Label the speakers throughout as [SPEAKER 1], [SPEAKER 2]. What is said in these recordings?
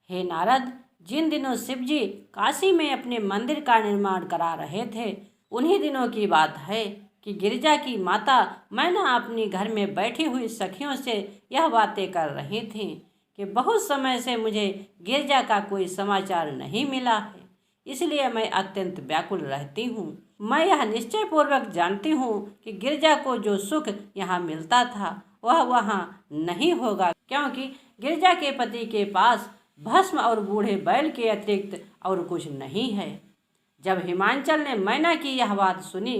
[SPEAKER 1] हे नारद, जिन दिनों शिव जी काशी में अपने मंदिर का निर्माण करा रहे थे, उन्हीं दिनों की बात है कि गिरिजा की माता मैना अपनी घर में बैठी हुई सखियों से यह बातें कर रही थीं कि बहुत समय से मुझे गिरिजा का कोई समाचार नहीं मिला है, इसलिए मैं अत्यंत व्याकुल रहती हूँ। मैं यह निश्चय पूर्वक जानती हूँ कि गिरिजा को जो सुख यहाँ मिलता था वह वहाँ नहीं होगा, क्योंकि गिरिजा के पति के पास भस्म और बूढ़े बैल के अतिरिक्त और कुछ नहीं है। जब हिमांचल ने मैना की यह बात सुनी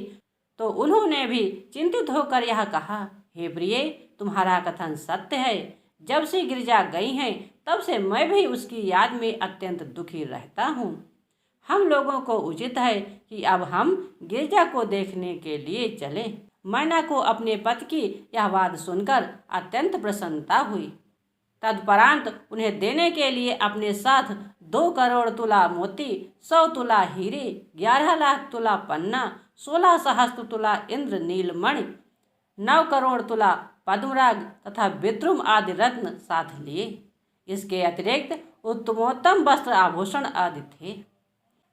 [SPEAKER 1] तो उन्होंने भी चिंतित होकर यह कहा, हे प्रिय, तुम्हारा कथन सत्य है। जब से गिरिजा गई हैं तब से मैं भी उसकी याद में अत्यंत दुखी रहता हूँ। हम लोगों को उचित है कि अब हम गिरिजा को देखने के लिए चलें। मैना को अपने पति की यह बात सुनकर अत्यंत प्रसन्नता हुई। तदुपरांत उन्हें देने के लिए अपने साथ 2 करोड़ तुला मोती, 100 तुला हीरे, 11 लाख तुला पन्ना, 16 सहस्त्र तुला इंद्र नीलमणि, 9 करोड़ तुला पद्मराग तथा विद्रुम आदि रत्न साथ लिए। इसके अतिरिक्त उत्तमोत्तम वस्त्र आभूषण आदि थे।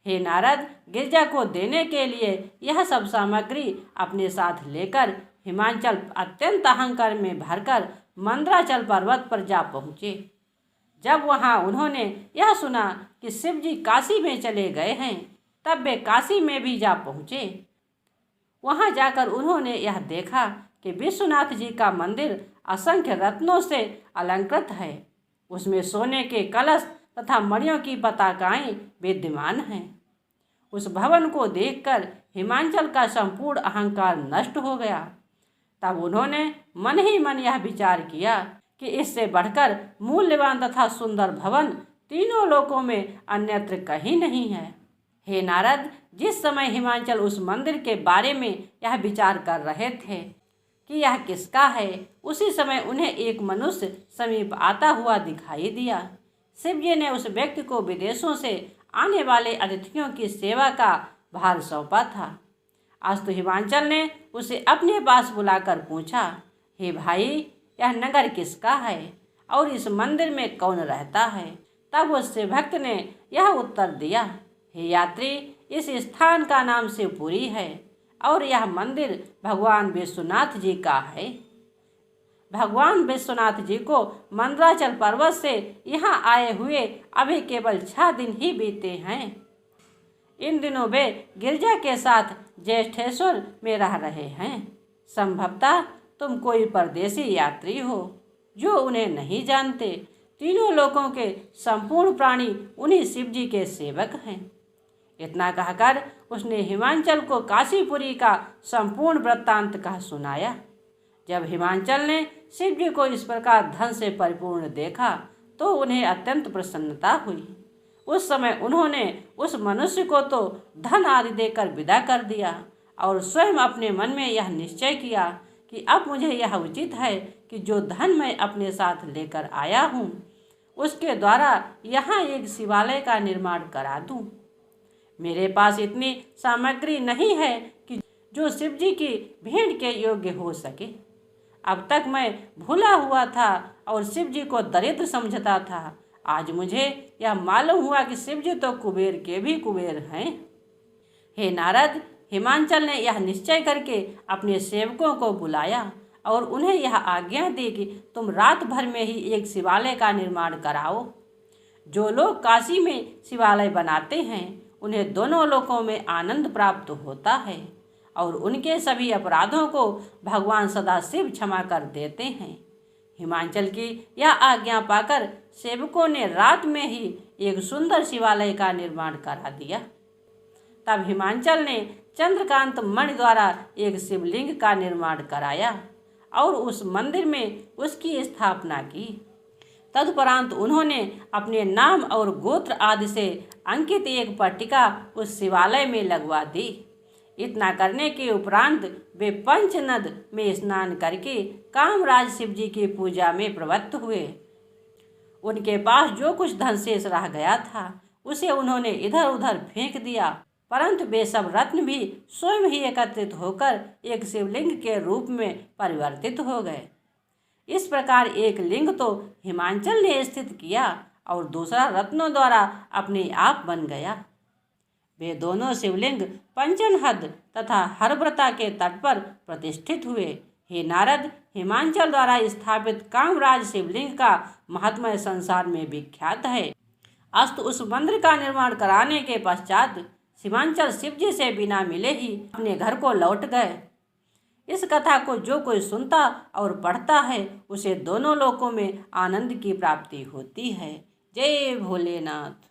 [SPEAKER 1] हे नारद, गिरिजा को देने के लिए यह सब सामग्री अपने साथ लेकर हिमांचल अत्यंत अहंकार में भरकर मंदराचल पर्वत पर जा पहुँचे। जब वहाँ उन्होंने यह सुना कि शिव जी काशी में चले गए हैं, तब वे काशी में भी जा पहुँचे। वहाँ जाकर उन्होंने यह देखा कि विश्वनाथ जी का मंदिर असंख्य रत्नों से अलंकृत है। उसमें सोने के कलश तथा मणियों की पताकाएं विद्यमान हैं। उस भवन को देखकर हिमांचल का संपूर्ण अहंकार नष्ट हो गया। तब उन्होंने मन ही मन यह विचार किया कि इससे बढ़कर मूल्यवान तथा सुंदर भवन तीनों लोकों में अन्यत्र कहीं नहीं है। हे नारद, जिस समय हिमांचल उस मंदिर के बारे में यह विचार कर रहे थे कि यह किसका है, उसी समय उन्हें एक मनुष्य समीप आता हुआ दिखाई दिया। शिव जी ने उस व्यक्ति को विदेशों से आने वाले अतिथियों की सेवा का भार सौंपा था। आज तो हिमांचल ने उसे अपने पास बुलाकर पूछा, हे भाई, यह नगर किसका है और इस मंदिर में कौन रहता है? तब उससे भक्त ने यह उत्तर दिया, हे यात्री, इस स्थान का नाम शिवपुरी है और यह मंदिर भगवान विश्वनाथ जी का है। भगवान विश्वनाथ जी को मंदराचल पर्वत से यहाँ आए हुए अभी केवल 6 दिन ही बीते हैं। इन दिनों वे गिरिजा के साथ ज्येष्ठेश्वर में रह रहे हैं। संभवतः तुम कोई परदेसी यात्री हो जो उन्हें नहीं जानते। तीनों लोकों के संपूर्ण प्राणी उन्हीं शिव जी के सेवक हैं। इतना कहकर उसने हिमांचल को काशीपुरी का संपूर्ण वृत्तांत कह सुनाया। जब हिमांचल ने शिव जी को इस प्रकार धन से परिपूर्ण देखा तो उन्हें अत्यंत प्रसन्नता हुई। उस समय उन्होंने उस मनुष्य को तो धन आदि देकर विदा कर दिया और स्वयं अपने मन में यह निश्चय किया कि अब मुझे यह उचित है कि जो धन मैं अपने साथ लेकर आया हूँ उसके द्वारा यहाँ एक शिवालय का निर्माण करा दूँ। मेरे पास इतनी सामग्री नहीं है कि जो शिव जी की भेंट के योग्य हो सके। अब तक मैं भूला हुआ था और शिव जी को दरिद्र समझता था। आज मुझे यह मालूम हुआ कि शिव जी तो कुबेर के भी कुबेर हैं। हे नारद, हिमांचल ने यह निश्चय करके अपने सेवकों को बुलाया और उन्हें यह आज्ञा दी कि तुम रात भर में ही एक शिवालय का निर्माण कराओ। जो लोग काशी में शिवालय बनाते हैं उन्हें दोनों लोकों में आनंद प्राप्त होता है और उनके सभी अपराधों को भगवान सदाशिव क्षमा कर देते हैं। हिमांचल की यह आज्ञा पाकर सेवकों ने रात में ही एक सुंदर शिवालय का निर्माण करा दिया। तब हिमांचल ने चंद्रकांत मणि द्वारा एक शिवलिंग का निर्माण कराया और उस मंदिर में उसकी स्थापना की। तदुपरांत उन्होंने अपने नाम और गोत्र आदि से अंकित एक पट्टिका उस शिवालय में लगवा दी। इतना करने के उपरांत वे पंचनद में स्नान करके कामराज शिव जी की पूजा में प्रवृत्त हुए। उनके पास जो कुछ धन शेष रह गया था उसे उन्होंने इधर उधर फेंक दिया, परंतु वे सब रत्न भी स्वयं ही एकत्रित होकर एक शिवलिंग के रूप में परिवर्तित हो गए। इस प्रकार एक लिंग तो हिमांचल ने स्थित किया और दूसरा रत्नों द्वारा अपने आप बन गया। वे दोनों शिवलिंग पंचनहद तथा हरव्रता के तट पर प्रतिष्ठित हुए। हे नारद, हिमांचल द्वारा स्थापित कामराज शिवलिंग का महात्म्य संसार में विख्यात है। अस्तु, उस मंदिर का निर्माण कराने के पश्चात हिमांचल शिवजी से बिना मिले ही अपने घर को लौट गए। इस कथा को जो कोई सुनता और पढ़ता है उसे दोनों लोकों में आनंद की प्राप्ति होती है। जय भोलेनाथ।